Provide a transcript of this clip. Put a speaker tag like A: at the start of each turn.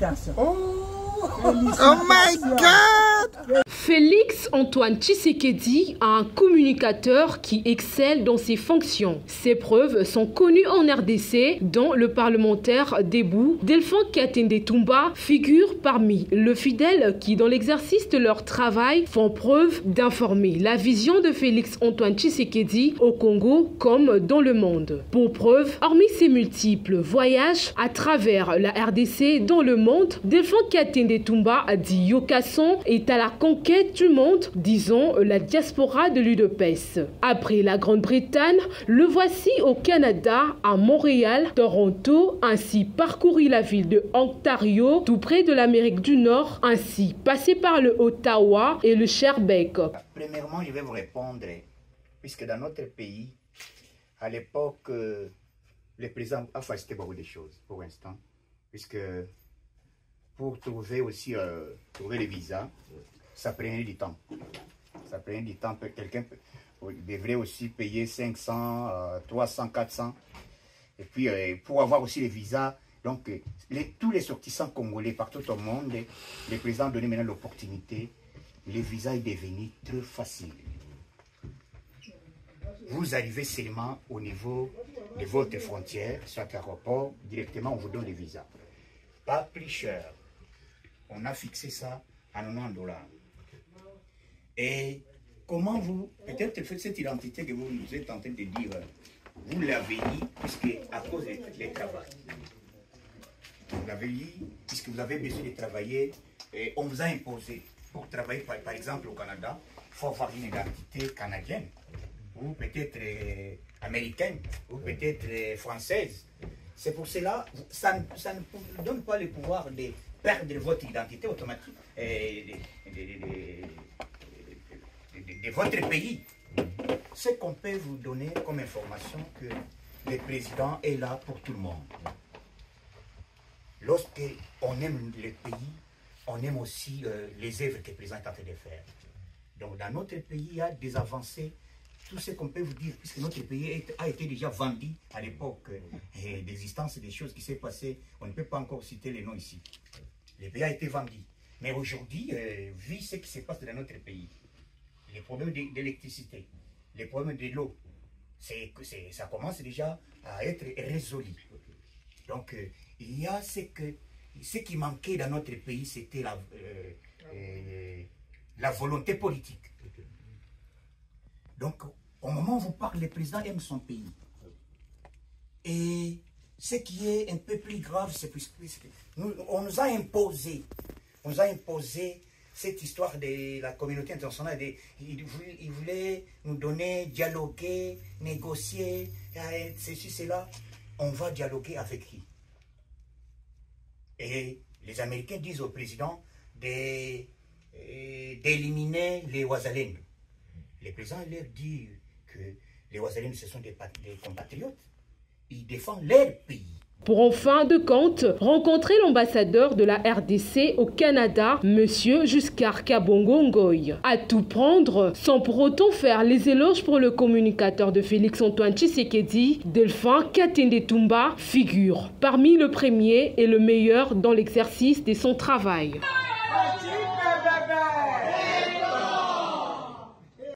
A: Félicitations.
B: Oh my God!
C: Félix Antoine Tshisekedi, un communicateur qui excelle dans ses fonctions. Ses preuves sont connues en RDC, dont le parlementaire debout, Delphin Katende Toumba, figure parmi les fidèles qui, dans l'exercice de leur travail, font preuve d'informer la vision de Félix Antoine Tshisekedi au Congo comme dans le monde. Pour preuve, hormis ses multiples voyages à travers la RDC dans le monde, Delphin Katende Toumba a dit Yokasson est à la conquête du monde, disons la diaspora de l'UDPS. Après la Grande-Bretagne, le voici au Canada, à Montréal, Toronto, ainsi parcouru la ville de Ontario, tout près de l'Amérique du Nord, ainsi passé par le Ottawa et le Sherbrooke.
D: Premièrement, je vais vous répondre, puisque dans notre pays, à l'époque, le président a facilité beaucoup de choses pour l'instant, puisque pour trouver aussi trouver les visas, ça prenait du temps. Ça prenait du temps. Quelqu'un devrait aussi payer 500, 300, 400. Et puis, pour avoir aussi les visas, donc tous les sortissants congolais partout au monde, les présidents ont donné maintenant l'opportunité. Les visas sont devenus très faciles. Vous arrivez seulement au niveau de votre frontière, soit l'aéroport, directement on vous donne les visas. Pas plus cher. On a fixé ça à 90 $. Et comment vous, peut-être cette identité que vous nous êtes en train de dire, vous l'avez dit, puisque à cause du travail. Vous l'avez dit, puisque vous avez besoin de travailler, et on vous a imposé, pour travailler par exemple au Canada, il faut avoir une identité canadienne, ou peut-être américaine, ou peut-être française. C'est pour cela, ça ne vous donne pas le pouvoir de perdre votre identité automatique de votre pays. Ce qu'on peut vous donner comme information, que le président est là pour tout le monde. Lorsqu'on aime le pays, on aime aussi les œuvres que le président est en train de faire. Donc dans notre pays, il y a des avancées. Tout ce qu'on peut vous dire, puisque notre pays a été déjà vendu à l'époque d'existence des choses qui s'est passées, on ne peut pas encore citer les noms ici. Le pays a été vendu. Mais aujourd'hui, vu ce qui se passe dans notre pays, les problèmes d'électricité, les problèmes de l'eau, ça commence déjà à être résolu. Donc, il y a ce qui manquait dans notre pays, c'était la volonté politique. Donc, au moment où on vous parle, le président aime son pays. Et ce qui est un peu plus grave, c'est qu'on nous a imposé cette histoire de la communauté internationale. Il voulait nous donner, dialoguer, négocier, ceci, cela. On va dialoguer avec qui? Et les Américains disent au président d'éliminer les Ouazalènes. Le président leur dit que les Ouazalènes, ce sont des compatriotes. Ils défendent leur pays.
C: Pour en fin de compte, rencontrer l'ambassadeur de la RDC au Canada, M. Giscard Kabongo Ngoy. À tout prendre, sans pour autant faire les éloges pour le communicateur de Félix Antoine Tshisekedi, Delphin Katende Toumba figure parmi le premier et le meilleur dans l'exercice de son travail.